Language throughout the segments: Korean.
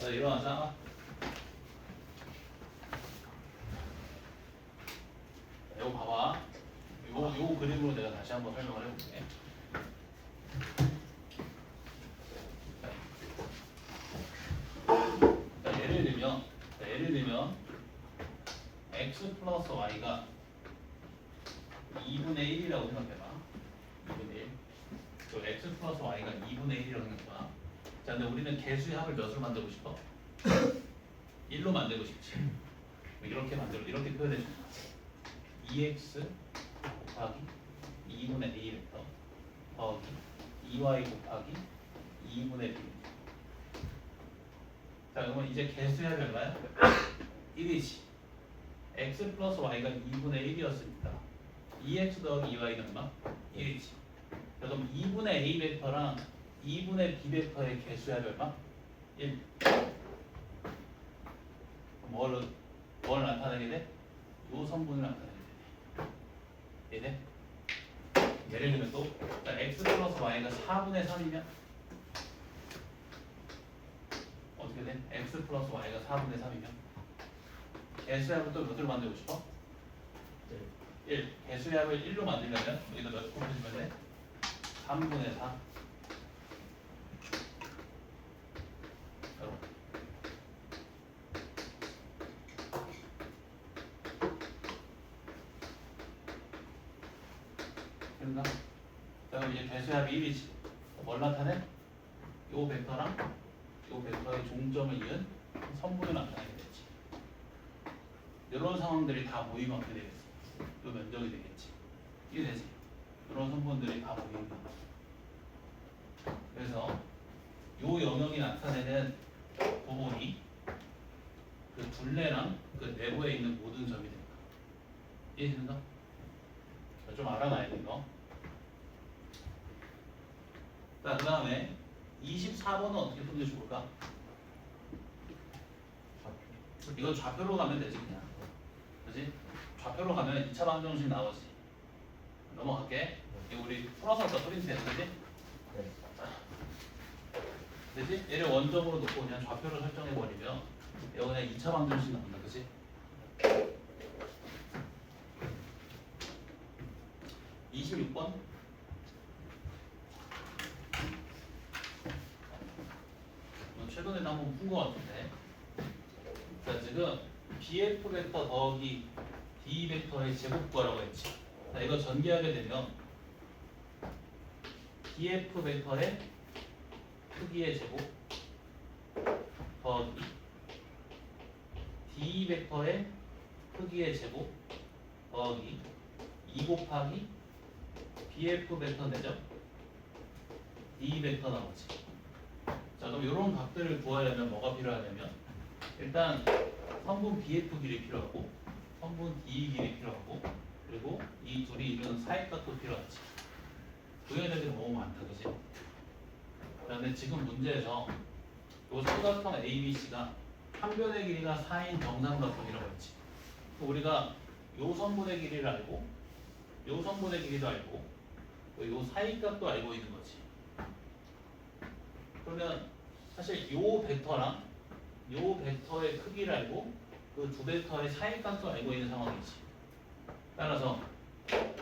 자, 일어나자. 이거 봐봐. 요 그림으로 내가 다시 한번 설명을 해볼게. 예를 들면 x 플러스 y가 2분의 1이라고 생각해봐. 2분의 1. 또 x 플러스 y가 2분의 1이라고 생각해봐. 자, 근데 우리는 개수의 합을 몇으로 만들고 싶어? 1로 만들고 싶지. 이렇게 이렇게 표현해 줄까? 2x 곱하기 2분의 a 벡터 더하기 2y 곱하기 2분의 b. 자, 그러면 이제 개수의 합이 얼마야? 1이지. x 플러스 y가 2분의 1이었으니까 2x 더하기 2y는 얼마? 1이지. 자, 그럼 2분의 a 벡터랑 2분의 b 벡터의 개수의 합이 얼마? 1. 뭘 나타내게 돼? 요 성분을 나타내게 돼. 이해돼? 예를 들면 또 x 플러스 y가 4분의 3이면 어떻게 돼? x 플러스 y가 4분의 3이면 개수의 합을 또 몇으로 만들고 싶어? 1. 개수의 합을 1로 만들려면 여기다 몇 곱해주면 돼? 3분의 4. 됐나? 자, 그럼 이제 개수의 합이 1이지. 뭘 나타내? 요 벡터랑 요 벡터의 종점을 이은 선분을 나타내게 되지. 이런 상황들이 다 모이면 어떻게 되겠어? 요 면적이 되겠지. 이게 되지. 이런 선분들이 다 모이는 거야. 그래서 요 영역이 나타내는 부분이 그 둘레랑 그 내부에 있는 모든 점이 된다. 이해되는가? 좀 알아놔야 돼 이거. 자, 그 다음에 24번은 어떻게 풀면 좋을까? 이건 좌표로 가면 되지 그냥. 그지? 좌표로 가면 2차 방정식 나오지. 넘어갈게. 이거 우리 풀어서 더 프린트했어, 그지? 네. 되지? 얘를 원점으로 놓고 그냥 좌표를 설정해버리면 이거 그냥 2차 방정식 나온다, 그지? 26번. 최근에도 한번 푼 것 같은데. 자, 지금 BF 벡터 더하기 D 벡터의 제곱과라고 했지. 자, 이거 전개하게 되면 BF 벡터의 크기의 제곱 더하기 D 벡터의 크기의 제곱 더하기 2 곱하기 BF 벡터 내죠? D 벡터 나오지. 자, 그럼 이런 값들을 구하려면 뭐가 필요하냐면 일단 성분 BF 길이 필요하고 성분 D 길이 필요하고 그리고 이 둘이 이루는 사이값도 필요하지. 구해야 될 게 너무 많다, 그지? 그런데 지금 문제에서 이 삼각형 ABC가 한 변의 길이가 4인 정삼각형이라고 했지. 우리가 요 선분의 길이를 알고 요 선분의 길이도 알고 요 사이값도 알고 있는 거지. 그러면 사실 요 벡터랑 요 벡터의 크기를 알고 그 두 벡터의 사이값도 알고 있는 상황이지. 따라서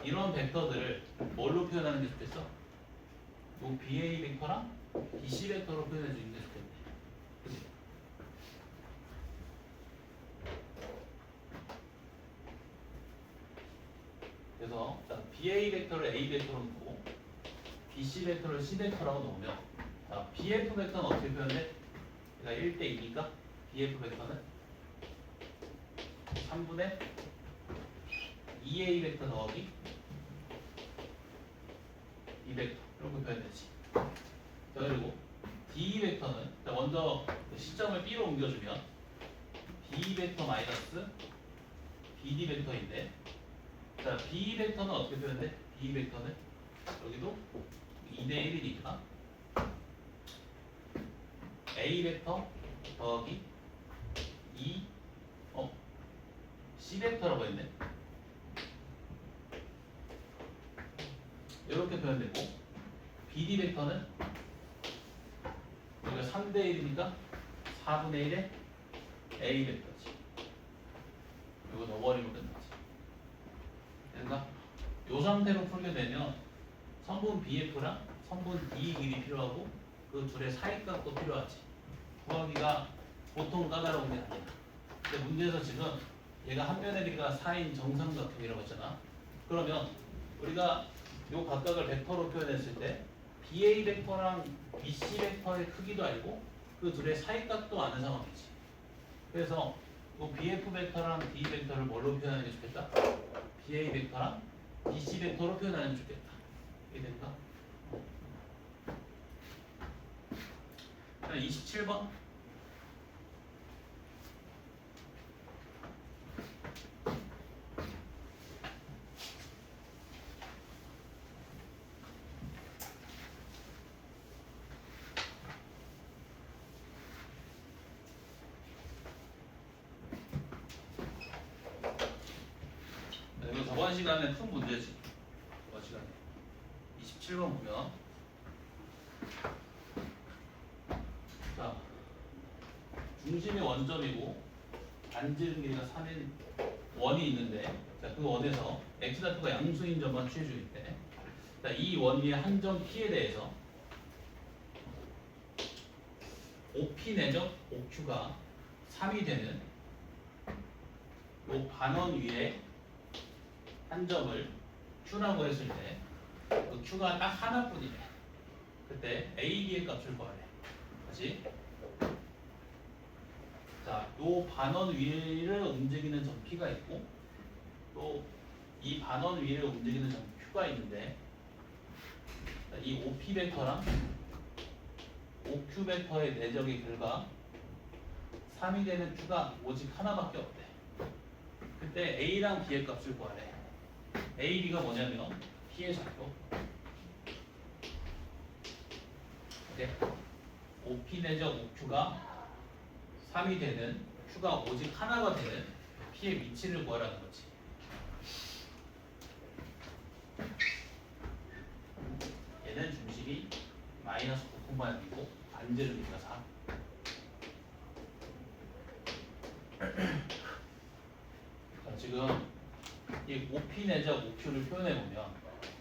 이런 벡터들을 뭘로 표현하는 게 좋겠어? 요 BA 벡터랑 BC 벡터로 표현해 주는 게 좋겠네. 그치? 그래서 자, BA 벡터를 A 벡터로 놓고 BC 벡터를 C 벡터라고 놓으면 자, BF 벡터는 어떻게 표현돼? 그러니까 1대2니까 BF 벡터는 3분의 2A 벡터 더하기 B 벡터 이렇게 표현되지. 자, 그리고 D 벡터는 자, 먼저 시점을 B로 옮겨주면 B 벡터 마이너스 BD 벡터인데 자, B 벡터는 어떻게 표현돼? B 벡터는 여기도 2대1이니까 A 벡터 더하기 2 C 벡터라고 했네. 이렇게 표현되고 BD 벡터는 여기가 3대1이니까 4분의 1의 A 벡터지. 이거 넣어버리면 끝나지. 됐나? 이 상태로 풀게 되면 성분 BF랑 성분 D 길이 필요하고 그 둘의 사이값도 필요하지. 구하기가 보통 까다로운 게 아니야. 근데 문제에서 지금 얘가 한 면의 길이가 4인 정삼각형이라고 했잖아. 그러면 우리가 요 각각을 벡터로 표현했을 때 BA 벡터랑 BC 벡터의 크기도 알고 그 둘의 사이값도 아는 상황이지. 그래서 이 BF 벡터랑 D 벡터를 뭘로 표현하는 게 좋겠다? BA 벡터랑 BC 벡터로 표현하는 게 좋겠다. 이해된가? 27번. 이거 저번 시간에 푼 문제지. 저번 시간에 27번 보면 자 중심이 원점이고 반지름 길이가 3인 원이 있는데 자, 그 원에서 x좌표가 양수인 점만 취해주기 때 자, 이 원 위의 한 점 P에 대해서 OP 내적 OQ가 3이 되는 요 반원 위에 한 점을 Q라고 했을 때 그 Q가 딱 하나뿐이래. 그때 A, B의 값을 구하래. 다시 자, 요 반원 위를 움직이는 점 P가 있고 또 이 반원 위를 움직이는 점 Q가 있는데 자, 이 OP 벡터랑 OQ 벡터의 내적의 결과 3이 되는 Q가 오직 하나밖에 없대. 그때 A랑 B의 값을 구하래. A, B가 뭐냐면 P의 좌표 이렇게 OP 내적 OQ가 3이 되는 Q가 오직 하나가 되는 P의 위치를 구하라는 거지. 얘는 중심이 마이너스 9,0이고 반지름 길이가 4. 자, 지금 이 OP 내적 OQ를 표현해 보면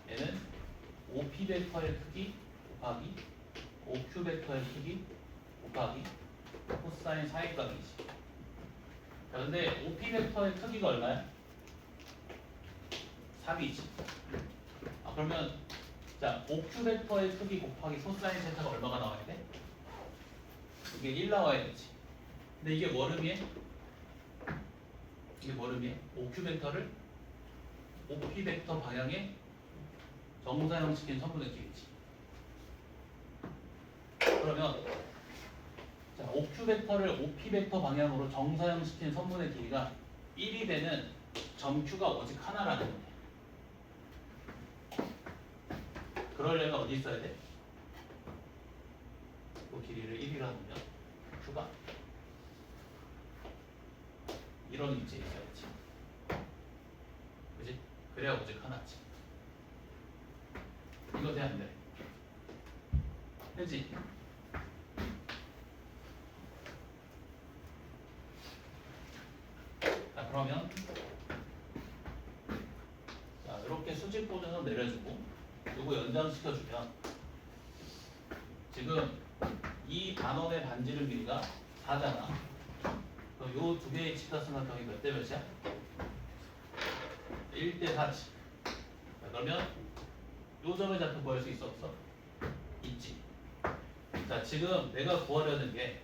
얘는 OP 벡터의 크기 곱하기 OQ 벡터의 크기 곱하기 코사인 사이값이지. 자, 근데 OP 벡터의 크기가 얼마야? 3이지. 아, 그러면 자, OQ 벡터의 크기 곱하기 코사인 세타가 얼마가 나와야 돼? 이게 1 나와야 되지. 근데 이게 뭘 의미해? 이게 뭘 의미해? OQ 벡터를 OP 벡터 방향에 정사형시킨 선분의 길이지. 그러면 자, OQ 벡터를 OP 벡터 방향으로 정사형시킨 선분의 길이가 1이 되는 점 Q가 오직 하나라는 거네. 그러려면 어디 있어야 돼? 그 길이를 1이라 하면 Q가 이런 위치에 있어야지. 그지? 그래야 오직 하나지. 이거 돼 안 돼? 되지? 자, 그러면 자, 이렇게 수직 보존을 내려주고 요거 연장시켜주면 지금 이 반원의 반지름 길이가 4잖아. 그럼 요 두 개의 직사삼각형이 몇 대 몇이야? 1대 4지. 자, 그러면 요 점의 좌표 구할 수 있어 없어? 있지. 자, 지금 내가 구하려는 게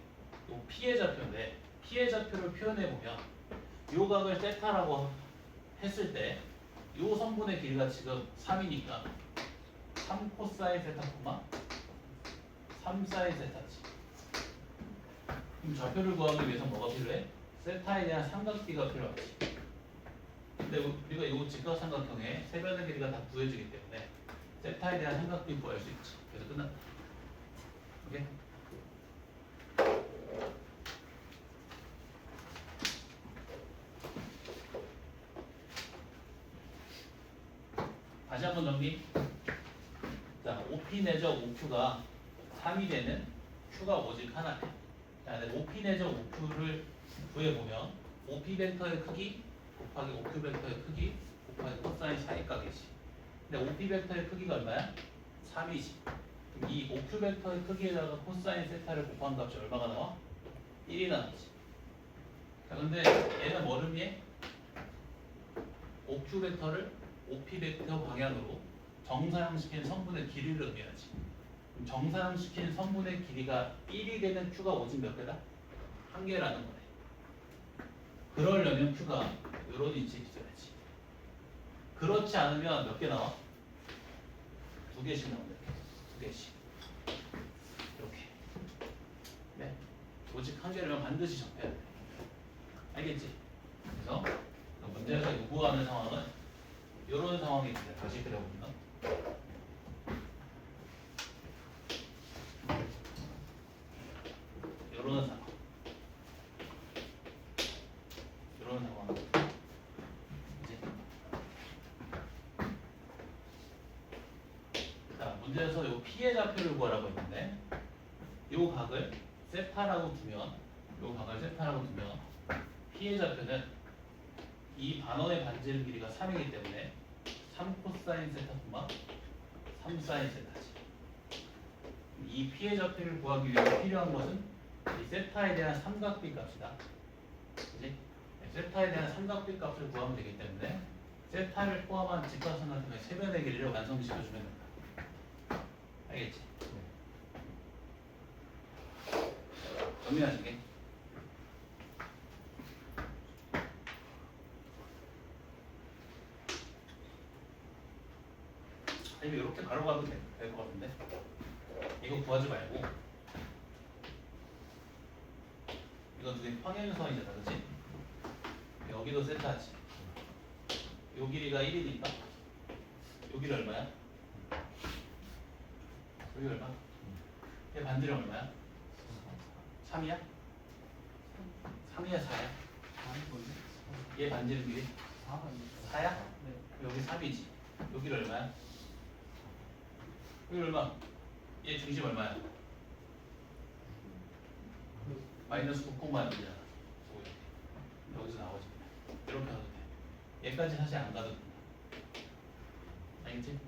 요 P의 좌표인데 P의 좌표를 표현해 보면 요 각을 세타라고 했을 때 요 성분의 길이가 지금 3이니까 3 코사인 세타 콤마 3 사인 세타지. 그럼 좌표를 구하기 위해서 뭐가 필요해? 세타에 대한 삼각비가 필요하지. 근데 우리가 이 직각삼각형에 세 변의 길이가 다 구해지기 때문에 세타에 대한 삼각비 구할 수 있지. 그래서 끝났다. 오케이? 다시 한번 정리. 자, OP 내적 OQ가 3이 되는 Q가 오직 하나네. 자, 근데 OP 내적 OQ를 구해보면 OP 벡터의 크기 곱하기 OQ 벡터의 크기 곱하기 코사인 사이각이지. 근데 OP 벡터의 크기가 얼마야? 3이지. 그럼 이 OQ 벡터의 크기에다가 코사인 세타를 곱한 값이 얼마가 나와? 1이 나오지. 자, 근데 얘는 뭐를 의미해? OQ 벡터를 OP 벡터 방향으로 정사형시킨 성분의 길이를 의미하지. 그럼 정사형시킨 성분의 길이가 1이 되는 Q가 오직 몇 개다? 한 개라는 거네. 그러려면 Q가 이런 위치에 있어야지. 그렇지 않으면 몇 개 나와? 두 개씩 나온다. 두 개씩. 이렇게. 네. 오직 한 개라면 반드시 접해야 돼. 알겠지? 그래서 문제가 요구하는 상황은 이런 상황이 있는데 다시 그려보면 이런 상황. 이런 상황. 이제 자, 문제에서 요 P의 좌표를 구하라고 했는데 요 각을 세타라고 두면 P의 좌표는 이 반원의 반지름 길이가 3이기 때문에 3 코사인 세타 콤마 3 사인 세타지. 이 P의 좌표를 구하기 위해서 필요한 것은 이 세타에 대한 삼각비 값이다. 그지? 세타에 대한 삼각비 값을 구하면 되기 때문에 세타를 포함한 직각삼각형의 세변의 길이를 완성시켜주면 된다. 알겠지? 정리하시게. 아니면 이렇게 가로가도 될 것 같은데 이거 구하지 말고 이건 두개 평행선이잖아, 그렇지? 여기도 세타지. 요 길이가 1이니까 요 길이 얼마야? 여기 얼마? 얘 반지름 얼마야? 3이야? 3이야 4야? 얘 반지름 길이? 4야? 여기 3이지. 여기 얼마야? 여기 얼마? 얘 중심 얼마야? 마이너스 9,1이잖아. 여기서 나오지. 이렇게 하도 돼. 얘까지 사실 안 가도 된다. 알겠지?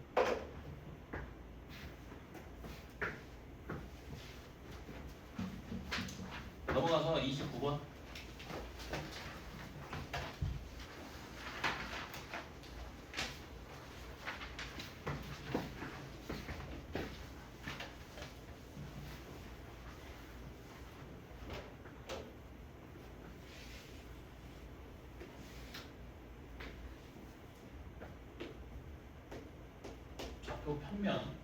넘어가서 29번. 좌표 평면,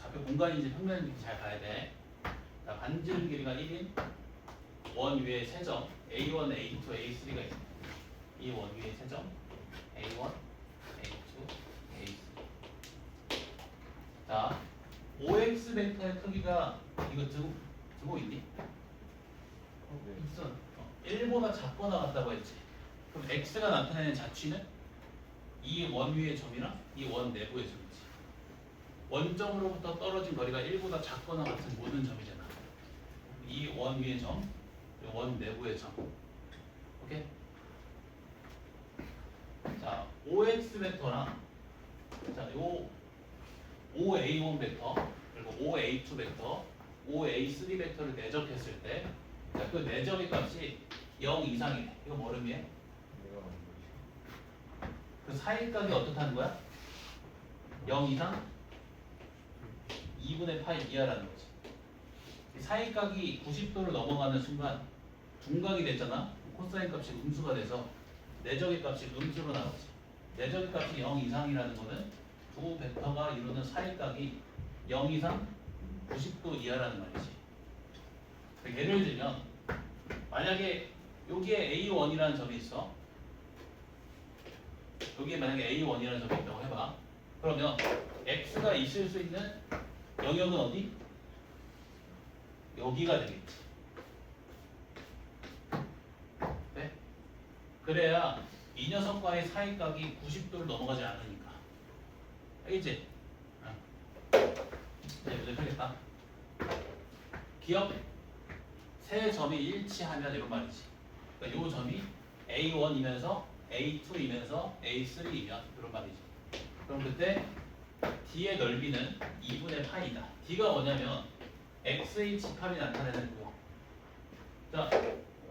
좌표 공간인지 평면인지 잘 봐야 돼. 자, 반지름 길이가 1인 원 위에 세 점 A1, A2, A3가 있습니다. 이 원 위에 세 점 A1, A2, A3. 자, OX 벡터의 크기가 이거 두고 있니? 있어. 1보다 작거나 같다고 했지. 그럼 X가 나타내는 자취는 이 원 위의 점이랑 이 원 내부의 점이지. 원점으로부터 떨어진 거리가 1보다 작거나 같은 모든 점이잖아. 이 원 위의 점, 원 내부의 점. 오케이? 자, OX 벡터랑 자, 요 OA1 벡터 그리고 OA2 벡터, OA3 벡터를 내적했을 때 자, 그 내적의 값이 0 이상이네. 이거 뭐 의미해? 그 사이각이 어떻다는 거야? 0 이상? 2분의 파이 이하라는 거지. 사이각이 90도를 넘어가는 순간 둔각이 됐잖아. 코사인 값이 음수가 돼서 내적의 값이 음수로 나오지. 내적의 값이 0 이상이라는 거는 두 벡터가 이루는 사이각이 0 이상 90도 이하라는 말이지. 예를 들면 만약에 여기에 A1이라는 점이 있어. 여기에 만약에 A1이라는 점이 있다고 해봐. 그러면 X가 있을 수 있는 영역은 어디? 여기가 되겠지. 네? 그래야 이 녀석과의 사이각이 90도를 넘어가지 않으니까. 알겠지? 이제 문제 풀겠다. 기억 세 점이 일치하면 이런 말이지. 그러니까 요 점이 A1이면서 A2이면서 A3이면 이런 말이지. 그럼 그때 D의 넓이는 2분의 파이다. D가 뭐냐면 X의 집합이 나타내는 도형. 자,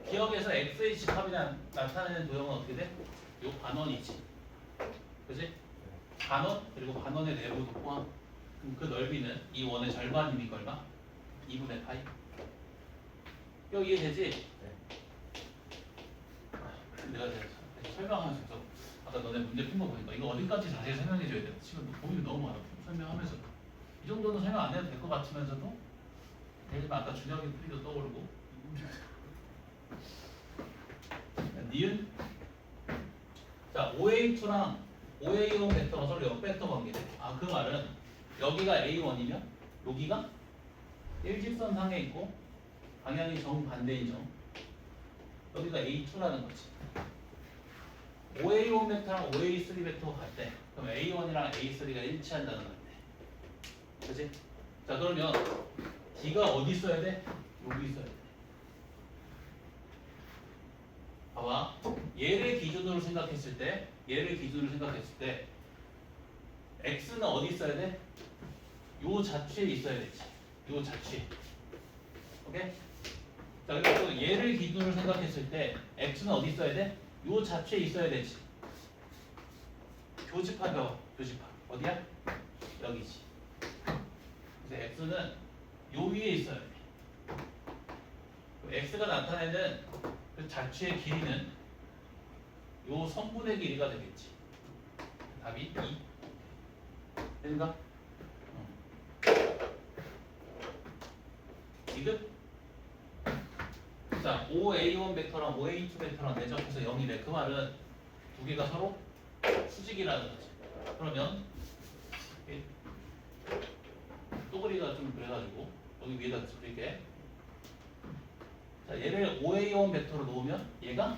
기억에서 X의 집합이 나타내는 도형은 어떻게 돼? 요 반원이지. 그지? 반원 그리고 반원의 내부도 포함. 그럼 그 넓이는 이 원의 절반이니까 얼마? 2분의 파이. 이거 이해되지? 내가 설명하면서 아까 너네 문제 푼 거 보니까 이거 어디까지 자세히 설명해 줘야 돼. 지금 고민이 너무 많아. 설명하면서 이 정도는 설명 안 해도 될 것 같으면서도 예를 아까 준혁이 풀이도 떠오르고 니은 자 OA2랑 OA1 벡터가 서로 역벡터 관계돼. 아 그 말은 여기가 A1이면 여기가 일직선상에 있고 방향이 정반대인 점 여기가 A2라는 거지. OA1 벡터랑 OA3 벡터가 같대. 그럼 A1이랑 A3가 일치한다는 건데. 그치? 자 그러면 D가 어디 있어야 돼? 여기 있어야 돼. 봐봐. 얘를 기준으로 생각했을 때 X는 어디 있어야 돼? 요 자취에 있어야 되지. 요 자취에. 오케이? 자 그리고 얘를 기준으로 생각했을 때 X는 어디 있어야 돼? 요 자취에 있어야 되지. 교집합이야. 교집합. 어디야? 여기지. 그래서 X는 요 위에 있어야 돼. X가 나타내는 그 자취의 길이는 요 선분의 길이가 되겠지. 답이 2. 되는가? 지금 자 5A1 벡터랑 5A2 벡터랑 내접해서 0이래. 그 말은 두 개가 서로 수직이라는 거지. 그러면 또그리가 좀 그래가지고 여기 위에다 그릴게. 자 얘를 5A1 벡터로 놓으면 얘가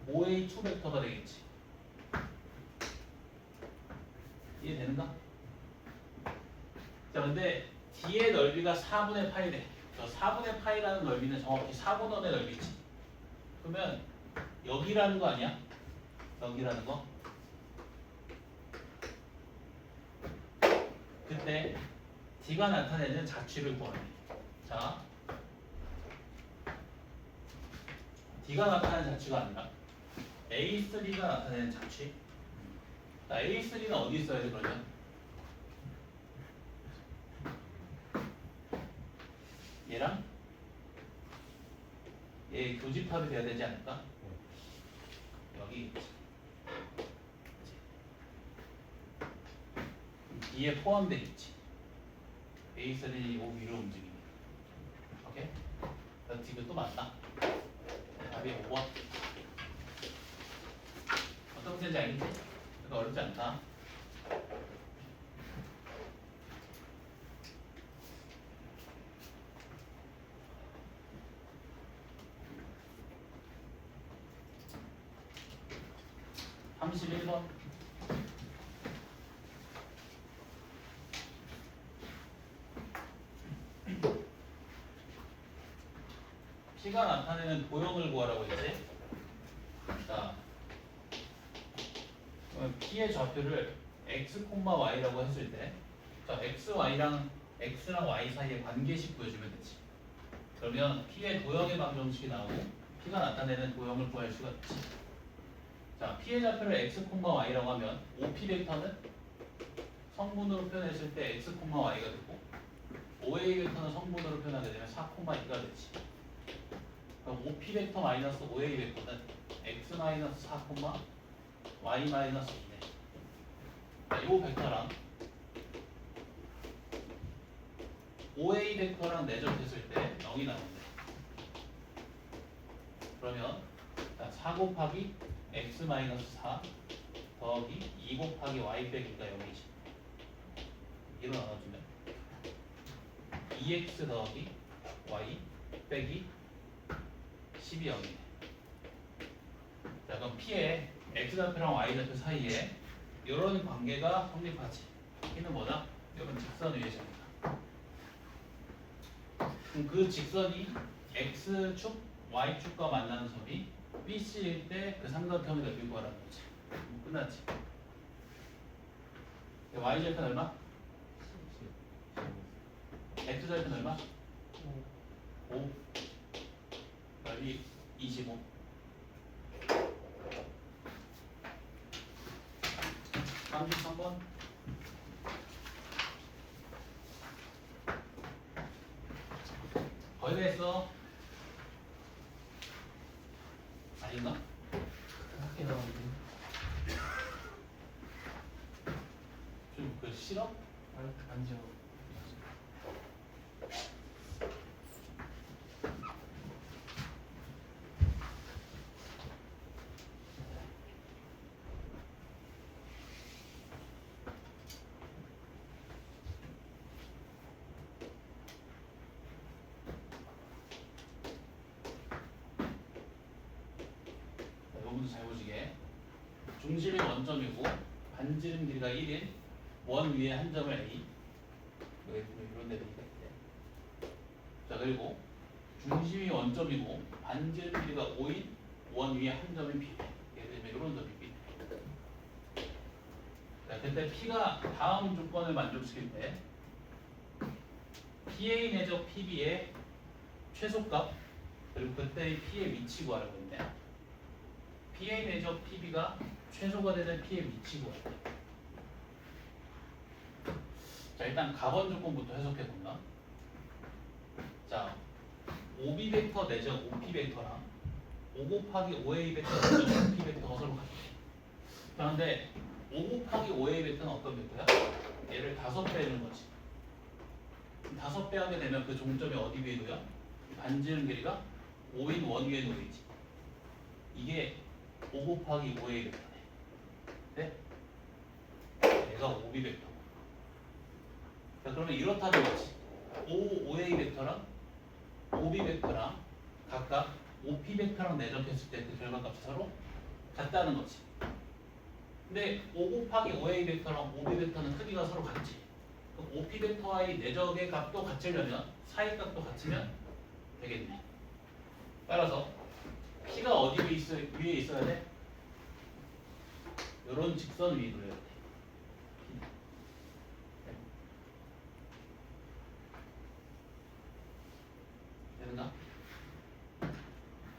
5A2 벡터가 되겠지. 이해되는가? 자 근데 D의 넓이가 4분의 파이래. 4분의 파이라는 넓이는 정확히 4분원의 넓이지. 그러면 여기라는 거 아니야? 여기라는 거? 그때 D가 나타내는 자취를 구하래. 자 D가 나타내는 자취가 아니라 A3가 나타내는 자취. 자, A3는 어디 있어야 돼 그러면? 얘랑 얘 교집합이 돼야 되지 않을까? 여기 D에 포함되어 있지. A3이 요 위로 움직이네. 오케이? 나 지금 또 맞다. 답이 5번. 어떤 문제인지 알겠지? 그러니까 어렵지 않다. (31번) P가 나타내는 도형을 구하라고 했지. 자, 그러면 P의 좌표를 x, y라고 했을 때, 자, x랑 y 사이의 관계식 보여주면 되지. 그러면 P의 도형의 방정식이 나오고 P가 나타내는 도형을 구할 수가 있지. 자, P의 좌표를 x, y라고 하면 OP 벡터는 성분으로 표현했을 때 x, y가 되고 OA 벡터는 성분으로 표현하게 되면 4, 2가 되지. 그럼 OP 벡터 마이너스 OA 벡터는 x 마이너스 4, y 마이너스 2네. 자, 이 벡터랑 OA 벡터랑 내접했을 때 0이 나오는데. 그러면 4 곱하기 x 마이너스 4 더하기 2 곱하기 y 빼기가 0이지. 이로 나눠주면 2x 더하기 y 빼기 10이 0이네. 자 그럼 P의 x좌표랑 y좌표 사이에 이런 관계가 성립하지. P는 뭐다? 이런 직선 위의 점이다. 그럼 그 직선이 x축, y축과 만나는 점이 BC일 때 그 삼각형의 넓이 구하라는 거지. 끝났지. y절편 얼마? x절편 얼마? 5. 넓이 25. 33번. 거의 다 했어. 아닌가? 그렇게 나오는데. 좀 그 싫어? 아니죠. 여러분도 잘 보시게. 중심이 원점이고 반지름 길이가 1인 원 위에 한 점을 A. 여기 보면 이런 데도 있대. 자 그리고 중심이 원점이고 반지름 길이가 5인 원 위에 한 점이 B. 예를 들면 이런 점이 B. 자 그때 P가 다음 조건을 만족시킬 때 PA 내적 PB의 최소값 그리고 그때의 P의 위치 구하라고 했네. PA 내적 PB가 최소가 되는 P의 위치 구하래. 자 일단 가번 조건부터 해석해 본다. 자 5B 벡터 내적 5P 벡터랑 5 곱하기 5A 벡터 내적 5P 벡터가 서로 같아. 그런데 5 곱하기 5A 벡터는 어떤 벡터야? 얘를 5배 해주는 거지. 5배 하게 되면 그 종점이 어디 위에 놓여? 반지름 길이가 5인 원 위에 놓이지. 이게 5 곱하기 5A 벡터네. 네? 얘가 5B 벡터. 자 그러면 이렇다는 거지. 5A 벡터랑 5B 벡터랑 각각 5P 벡터랑 내접했을 때 그 결과값이 서로 같다는 거지. 근데 5 곱하기 5A 벡터랑 5B 벡터는 크기가 서로 같지. 그럼 5P 벡터와의 내적의 값도 같으려면 사이 값도 같으면 되겠네. 따라서 P가 어디 위에 있어야 돼? 이런 직선 위에 놓여야 돼. 되는가?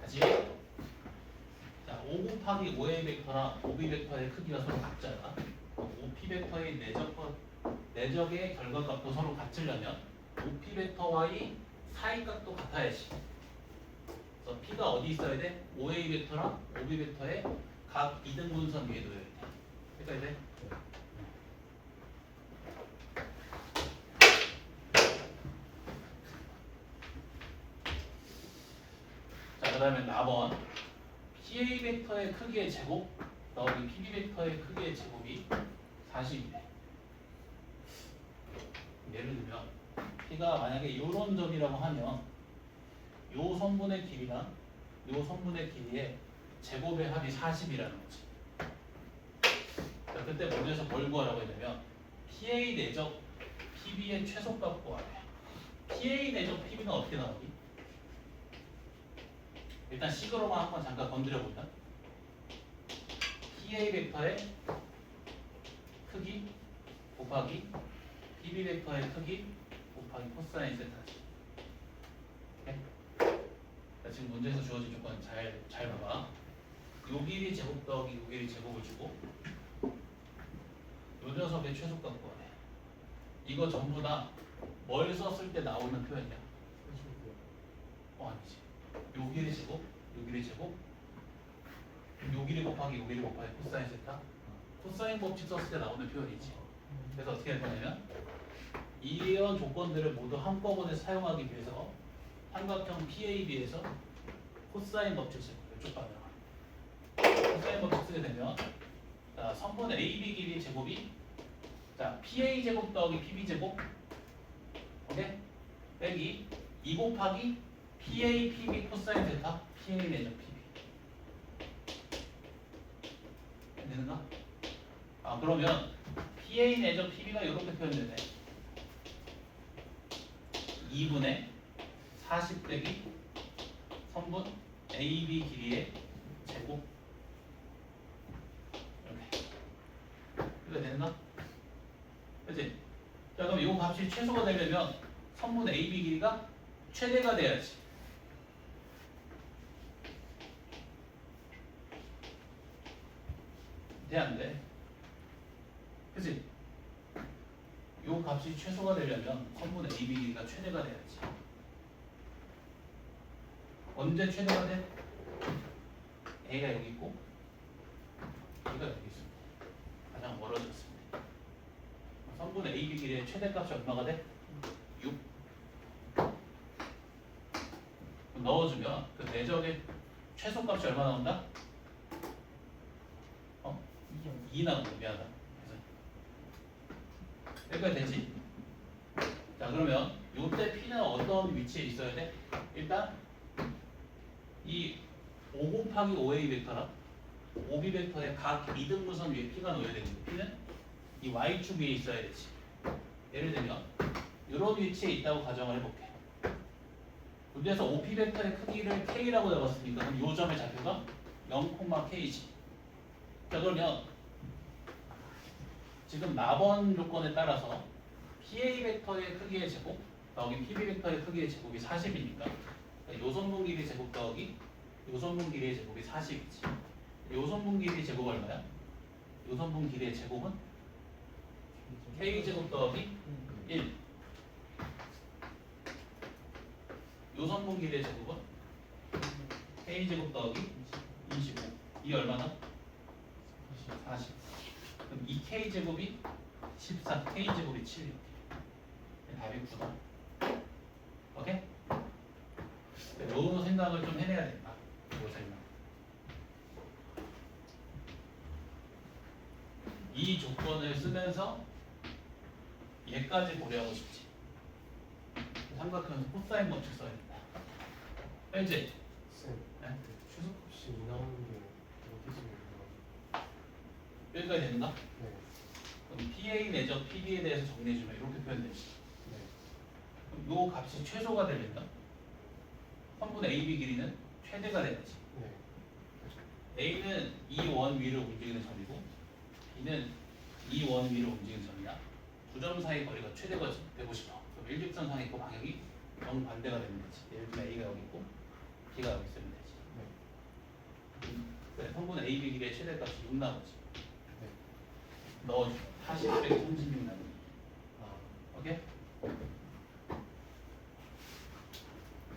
다시. 자, 5 곱하기 5A 벡터랑 5B 벡터의 크기가 서로 같잖아. 5P 벡터의 내적의 결과값도 서로 같으려면 5P 벡터와의 사이값도 같아야지. 그래서 P가 어디 있어야 돼? 5A 벡터랑 5B 벡터의 각 이등분선 위에 놓여야 돼. 여기까지 돼? 자, 그 다음에 4번. PA 벡터의 크기의 제곱 더하기 PB 벡터의 크기의 제곱이 40이래. 예를 들면 P가 만약에 이런 점이라고 하면 요 선분의 길이랑 요 선분의 길이의 제곱의 합이 40이라는 거지. 자, 그때 문제에서 뭘 구하라고 했냐면 PA 내적 PB의 최소값 구하래. PA 내적 PB는 어떻게 나오니? 일단 식으로만 한번 잠깐 건드려 본다. PA 벡터의 크기 곱하기 PB 벡터의 크기 곱하기 코사인 세타지. 오케이? 자, 지금 문제에서 주어진 조건 잘 봐봐. 요 길이 제곱 더하기 요 길이 제곱을 주고 요 녀석의 최소값 구하래. 이거 전부 다 뭘 썼을 때 나오는 표현이야? 아니지. 요 길이 제곱, 요 길이 제곱, 요 길이 곱하기 요 길이 곱하기 코사인 세타. 코사인 법칙 썼을 때 나오는 표현이지. 그래서 어떻게 할 거냐면 이런 조건들을 모두 한꺼번에 사용하기 위해서 삼각형 PAB에서 코사인 법칙 쓸 거예요. 이쪽 방향. 코사인 법칙 쓰게 되면 자, 선분 AB 길이 제곱이 자 PA 제곱 더하기 PB 제곱 오케이? 빼기 2 곱하기 PA PB 코사인 세타 PA 내적 PB 되는가? 아 그러면 PA 내적 PB가 이렇게 표현되네. 2분의 40 빼기 선분 AB 길이의 제곱 이렇게 되나? 그치? 자 그럼 이 값이 최소가 되려면 선분 AB 길이가 최대가 돼야지. 돼 안 돼? 그치? 이 값이 최소가 되려면 선분 AB 길이가 최대가 돼야지. 언제 최대가 돼? A가 여기 있고 B가 여기 있습니다. 가장 멀어졌습니다. 선분 AB 길이의 최대값이 얼마가 돼? 6. 넣어주면 그 내적의 최소값이 얼마 나온다? 2 나온다. 미안하다. 여기까지 되지? 자 그러면 이때 P는 어떤 위치에 있어야 돼? 일단 이 5 곱하기 5A 벡터랑 5B 벡터의 각 이등분선 위에 P가 놓여야 되는데 P는 이 Y축 위에 있어야 되지. 예를 들면 이런 위치에 있다고 가정을 해볼게. 문제에서 OP 벡터의 크기를 K라고 잡았으니까 그럼 이 점의 좌표가 0,K지. 자 그러면 지금 나번 조건에 따라서 PA 벡터의 크기의 제곱 더하기 PB 벡터의 크기의 제곱이 40이니까 요선분 길이 제곱 더하기 요선분 길이의 제곱이 40이지. 요선분 길이 제곱 얼마야? 요선분 길이의 제곱은 K제곱 더하기 1. 요선분 길이의 제곱은 K제곱 더하기 25. 이 얼마나? 40. 그럼 이 K제곱이 14, K제곱이 7. 답이 9다. 오케이? 요 생각을 좀 해내야 된다. 요 생각. 이 조건을 쓰면서 얘까지 고려하고 싶지. 삼각형에서 코사인 법칙 써야 된다. 알지? 쌤, 네? 최소값이 2 나오는 게 어떻게 쓰는 여기까지 되는가? 네. 그럼 PA 내적 PB에 대해서 정리해주면 이렇게 표현되지. 네. 그럼 요 값이 최소가 되려면 선분 AB 길이는 최대가 돼야지. 네. A는 이 원 위를 움직이는 점이고 B는 이 원 위를 움직이는 점이야. 두 점 사이 거리가 최대가 되고 싶어. 그럼 일직선 상에 있고 방향이 정반대가 되는 거지. 예를 들면 A가 여기 있고 B가 여기 있으면 되지. 네, 선분 AB 길이의 최대값이 6 나오지. 네. 넣어줘. 40 빼기 36 나오지. 아, 오케이?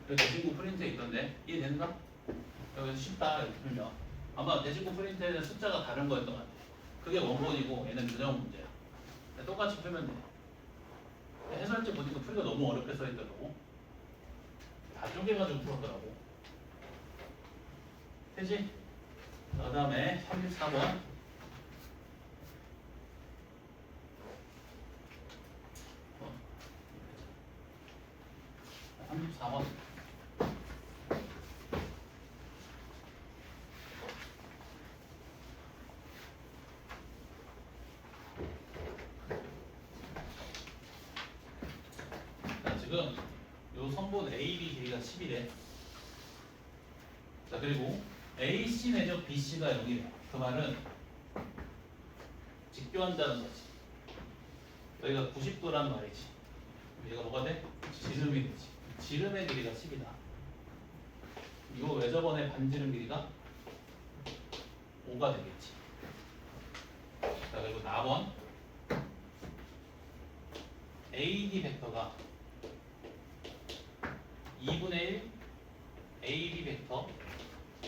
대진구 프린트에 있던데 이해되는가? 여기서 쉽다 이렇게 풀면 아마 대진구 프린트에는 숫자가 다른 거였던 것 같아. 그게 원본이고 얘는 변형 문제야. 똑같이 풀면 돼. 해설지 보니까 풀이가 너무 어렵게 써있더라고. 다 쪼개가지고 풀었더라고. 되지? 그 다음에 34번 34번 자, 지금 요 선분 AB 길이가 10이래. 자, 그리고 AC 내적 BC가 0이래. 그 말은 직교한다는 거지. 여기가 90도란 말이지. 얘가 뭐가 돼? 지름이 되지. 지름의 길이가 10이다. 요 외접원의 반지름 길이가 5가 되겠지. 자, 그리고 나번 AD 벡터가 2분의 1 AB 벡터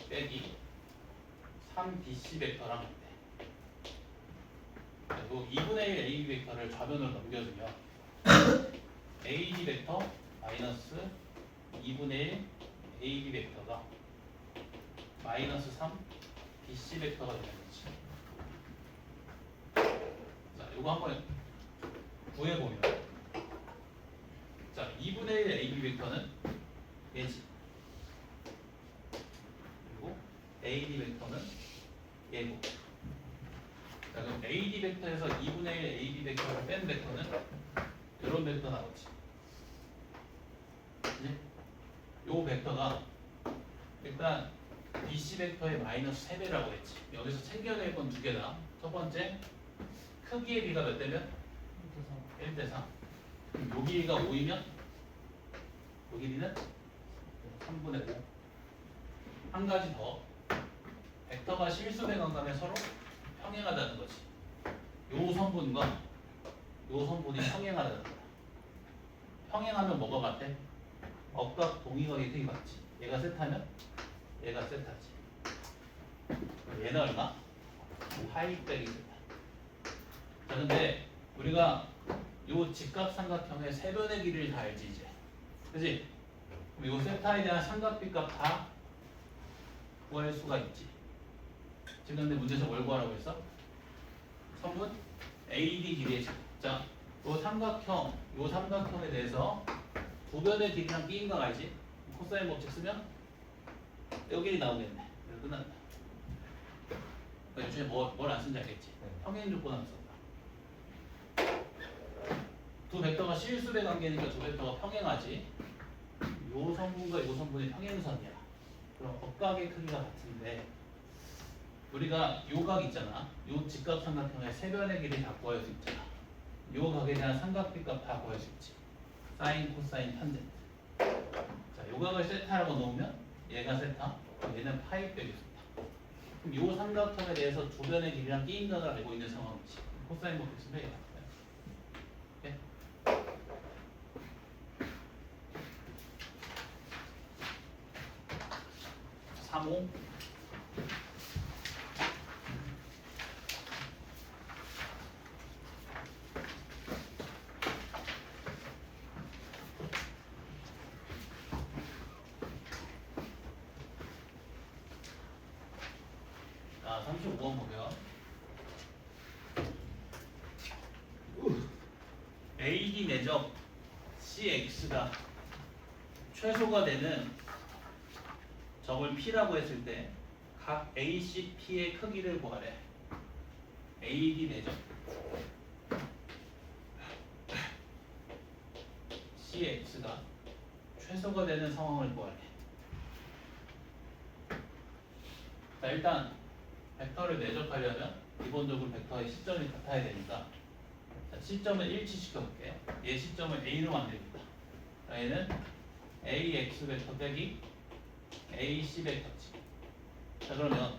빼기 3BC 벡터랑 같대. 그리고 2분의 1 AB 벡터를 좌변으로 넘겨주면 AD 벡터 마이너스 2분의 1 AB 벡터가 마이너스 3 BC 벡터가 되는 거지. 자, 이거 한번 구해보면 자, 2분의 1 AB 벡터는 얘지. 그리고 AD 벡터는 얘고. 자, 그럼 AD 벡터에서 2분의 1 AB 벡터를 뺀 벡터는 이런 벡터 나오지. 그치? 요 벡터가 일단 BC 벡터의 마이너스 3배라고 했지. 여기서 챙겨야 될 건 두 개다. 첫 번째, 크기의 비가 몇 대면? 1대 4. 그럼 요 길이가 5이면 요 길이는 3분의 5. 한 가지 더. 벡터가 실수배 관계면 서로 평행하다는 거지. 요 선분과 요 선분이 평행하다는 거야. 평행하면 뭐가 같아? 억각 동의각의 크기 같지. 얘가 세타면 얘가 세타지. 그럼 얘는 얼마? 파이 빼기 세타. 자, 근데 우리가 요 직각삼각형의 세변의 길이를 다 알지 이제. 그지? 그럼 요 세타에 대한 삼각비값 다 구할 수가 있지. 지금 근데 문제에서 뭘 구하라고 했어? 선분 AD 길이의 제곱. 자, 요 삼각형에 대해서 두 변의 길이랑 끼인 거 알지? 코사인 법칙 쓰면 요 길이 나오겠네. 그래서 끝났다. 그러니까 요즘에 뭘 안 쓴지 알겠지? 평행 조건 안 썼다. 두 벡터가 실수배 관계니까 두 벡터가 평행하지. 요 선분과 요 선분이 평행선이야. 그럼 억각의 크기가 같은데 우리가 요 각 있잖아. 요 직각삼각형의 세 변의 길이 다 구할 수 있잖아. 요 각에 대한 삼각비값 다 구할 수 있지. 사인, 코사인, 탄젠트. 자, 요 각을 세타라고 놓으면 얘가 세타, 얘는 파이 빼기 세타. 그럼 요 삼각형에 대해서 두 변의 길이랑 끼인 각을 알고 있는 상황이지. 코사인 법칙 쓰면 얘가 돼. 오케이? 3호 자, 35번 보면 AD 내적 CX가 최소가 되는 점을 P라고 했을 때 각 ACP의 크기를 구하래. AD 내적 CX가 최소가 되는 상황을 구하래. 자, 일단 벡터를 내적하려면 기본적으로 벡터의 시점이 같아야 되니까 자, 시점을 일치시켜볼게. 얘 시점을 A로 만듭니다. 자, 얘는 AX 벡터 빼기 AC 벡터지. 자, 그러면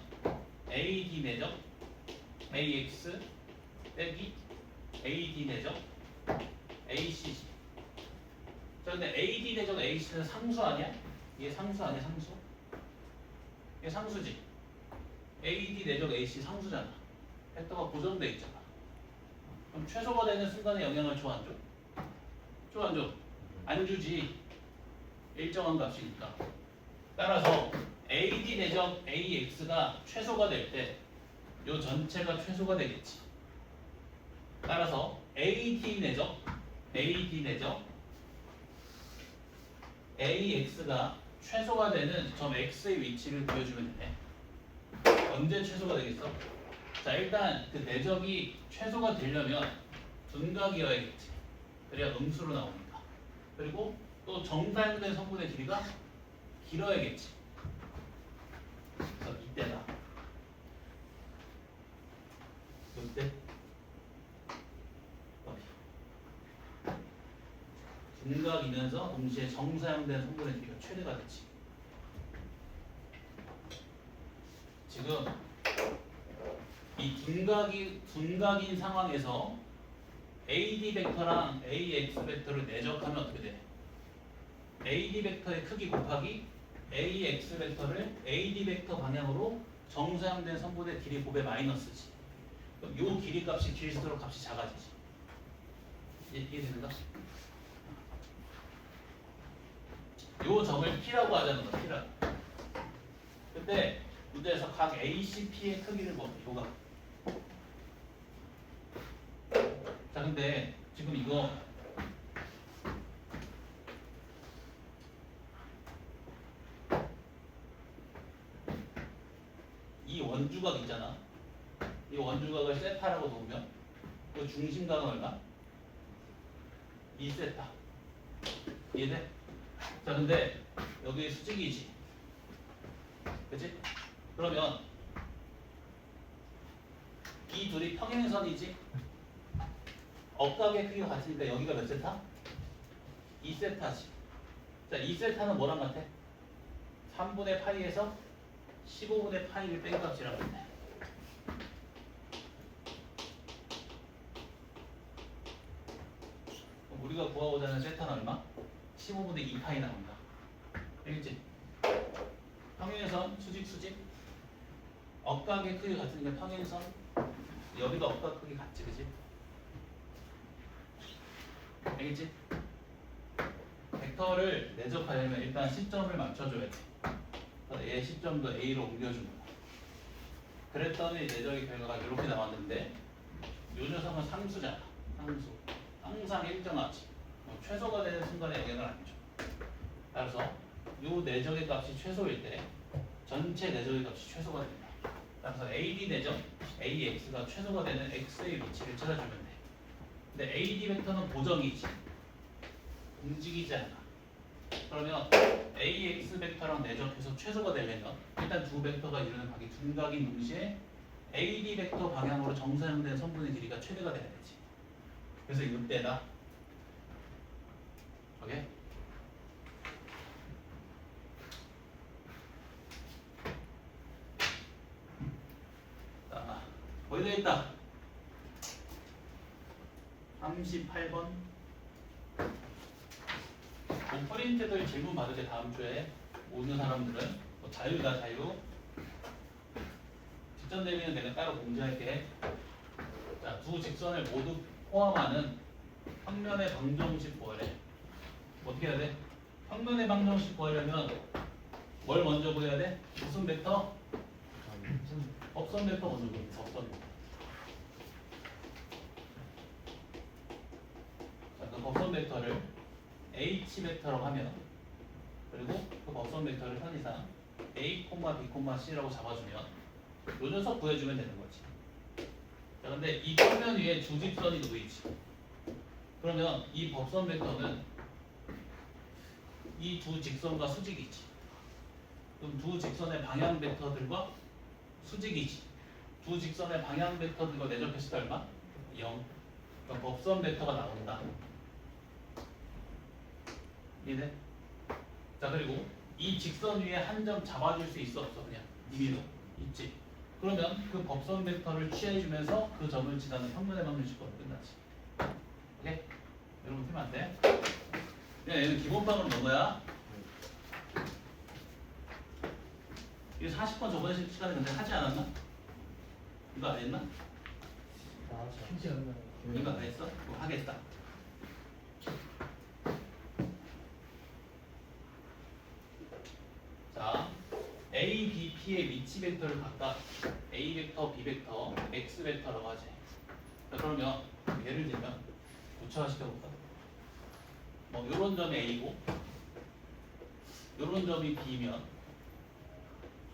AD 내적 AX 빼기 AD 내적 AC지. 자, 근데 AD 내적 AC는 상수 아니야? 이게 상수 아니야? 상수? 이게 상수지. AD 내적 AC 상수잖아. 벡터가 고정돼 있잖아. 그럼 최소가 되는 순간에 영향을 줘 안 줘? 줘 안 줘? 안 주지. 일정한 값이니까. 따라서 AD 내적 AX가 최소가 될 때 요 전체가 최소가 되겠지. 따라서 AD 내적 AX가 최소가 되는 점 X의 위치를 보여주면 되네. 언제 최소가 되겠어? 자, 일단 그 내적이 최소가 되려면 둔각이어야겠지. 그래야 음수로 나오니까. 그리고 또 정사형된 성분의 길이가 길어야겠지. 그래서 이때다. 이때 둔각이면서 동시에 정사형된 성분의 길이가 최대가 되지. 지금 이 둔각인 상황에서 AD 벡터랑 AX 벡터를 내적하면 어떻게 돼? AD 벡터의 크기 곱하기 AX 벡터를 AD 벡터 방향으로 정사형된 성분의 길이 곱해 마이너스지. 그럼 요 길이 값이 길수록 값이 작아지지. 이해되는가? 요 점을 P라고 하자는 거야. P라고. 근데 문제에서 각 ACP의 크기를 뭐 요가. 자, 근데 지금 이거 이 원주각 있잖아. 이 원주각을 세타라고 놓으면 그 중심각은 얼마? 2세타. 이해돼? 자, 근데 여기 수직이지. 그치? 그러면 이 둘이 평행선이지. 억각의 크기가 같으니까 여기가 몇 세타? 2세타지. 자, 2세타는 뭐랑 같아? 3분의 파이에서 15분의 파이를 뺀 값이랑 같아. 그럼 우리가 구하고자 하는 세타는 얼마? 15분의 2파이 나온다. 알겠지? 평행선, 수직, 수직. 억각의 크기 같으니까 평행선. 여기도 억각 크기 같지, 그치? 알겠지? 벡터를 내접하려면 일단 시점을 맞춰줘야 돼. 그래서 얘 시점도 A로 옮겨준 거야. 그랬더니 내적의 결과가 이렇게 나왔는데 요 녀석은 상수잖아. 상수. 항상 일정하지. 뭐 최소가 되는 순간에 영향을 안 줘. 따라서 요 내적의 값이 최소일 때 전체 내적의 값이 최소가 된다. 따라서 AD 내적 AX가 최소가 되는 X의 위치를 찾아주면 돼. 근데 AD 벡터는 고정이지. 움직이지 않아. 그러면 AX 벡터랑 내적해서 최소가 되려면 일단 두 벡터가 이루는 각이 둔각인 동시에 AD 벡터 방향으로 정사형된 선분의 길이가 최대가 돼야 되지. 그래서 이때다. 오케이? 자, 거의 다 있다. 38번. 뭐 프린트들 질문 받을 때 다음 주에 오는 사람들은 뭐 자유다 자유. 직선 대비는 내가 따로 공지할게. 자, 두 직선을 모두 포함하는 평면의 방정식 구하래. 어떻게 해야 돼? 평면의 방정식 구하려면 뭘 먼저 구해야 돼? 무슨 벡터? 법선 벡터 먼저 구해. 법선 벡터. 자, 그 법선 벡터를 H 벡터라고 하면 그리고 그 법선 벡터를 편의상 A, B, C라고 잡아주면 요 녀석 구해주면 되는 거지. 자, 근데 이 평면 위에 두 직선이 놓이지. 그러면 이 법선 벡터는 이 두 직선과 수직이지. 그럼 두 직선의 방향 벡터들과 수직이지. 두 직선의 방향 벡터들과 내접했을 때 얼마? 0. 그러니까 법선 벡터가 나온다. 이해돼? 자, 그리고 이 직선 위에 한 점 잡아줄 수 있어 없어? 그냥 임의로 있지. 그러면 그 법선 벡터를 취해주면서 그 점을 지나는 평면의 방정식으로 끝나지. 오케이? 여러분 틀면 안 돼? 그냥 얘는 기본방으로 넣은 거야. 이거 40번 저번 시간에 근데 하지 않았나? 이거 안 했나? 쉽지 않나요? 이거 안 했어? 그거 하겠다. 자, A, B, P의 위치 벡터를 각각 A 벡터, B 벡터, X 벡터라고 하지. 자, 그러면 예를 들면 구체화시켜볼까? 뭐 요런 점이 A고 요런 점이 B면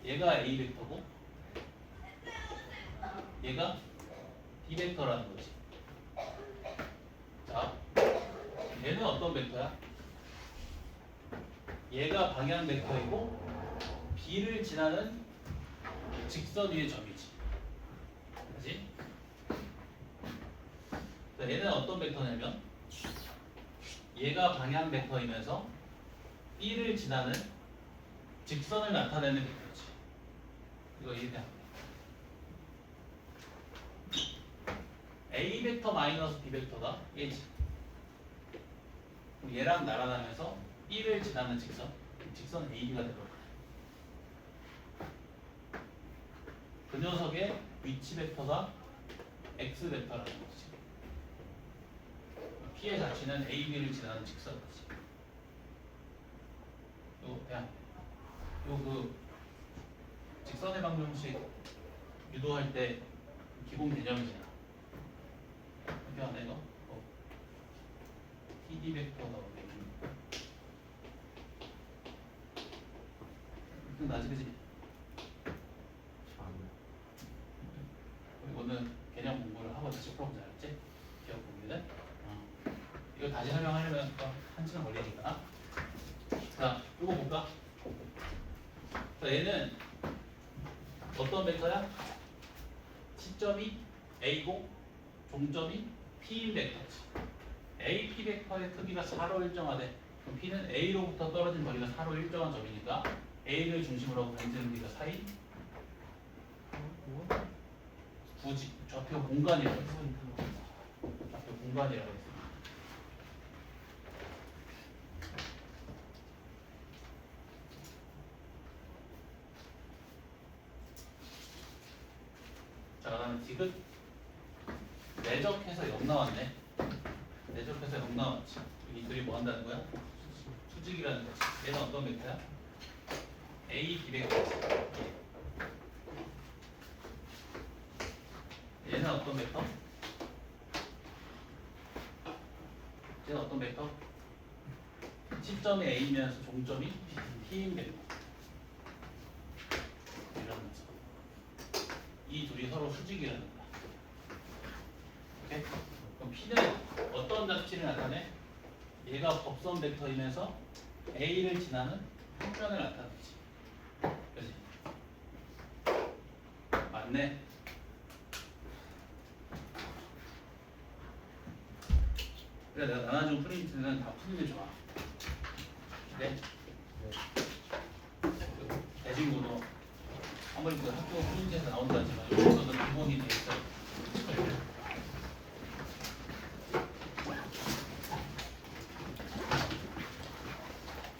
얘가 A 벡터고 얘가 B 벡터라는 거지. 자, 얘는 어떤 벡터야? 얘가 방향 벡터이고 B를 지나는 직선 위의 점이지. 그치? 자, 얘는 어떤 벡터냐면 얘가 방향 벡터이면서 B를 지나는 직선을 나타내는 벡터지. 이거 이해돼? A 벡터 마이너스 B 벡터가 얘지. 그럼 얘랑 날아가면서 B를 지나는 직선, 직선 AB가 되는 거야. 그 녀석의 위치 벡터가 X 벡터라는 거지. P의 자체는 AB를 지나는 직선이지. 요 직선의 방정식 유도할 때 기본 개념이잖아. 이렇게 하네 이거. PD 벡터 나오네. 이거 나지 그지? 이거는 개념 공부를 하고 다시 풀어보자, 알았지? 기억 공부는. 이거 다시 설명하려면 또 한 시간 걸리니까. 자, 이거 볼까? 자, 얘는 어떤 벡터야? 시점이 A고 종점이 P인 벡터지. A, P 벡터의 크기가 4로 일정하대. 그럼 P는 A로부터 떨어진 거리가 4로 일정한 점이니까 A를 중심으로 하고 반지름 길이가 4인 굳이 좌표 공간이라고 했어. 좌표 공간이라고 했어. 자, 그다음에 디귿 내적해서 0 나왔네. 내적해서 0 나왔지. 이 둘이 뭐 한다는 거야? 수직이라는 거지. 얘는 어떤 벡터야? A, B 벡터지. 얘는 어떤 벡터? 얘는 어떤 벡터? 시점이 A면서 종점이 P인 벡터. 이런 거죠. 이 둘이 서로 수직이라는 거야. 오케이? 그럼 P는 어떤 잡지를 나타내? 얘가 법선 벡터이면서 A를 지나는 평면을 나타내지. 그지? 맞네. 그래, 내가 나눠준 프린트는 다 풀리면 좋아. 네? 대진구도 아무리 그 학교 프린트에서 나온다지만 여기서도 기본이 돼 있어.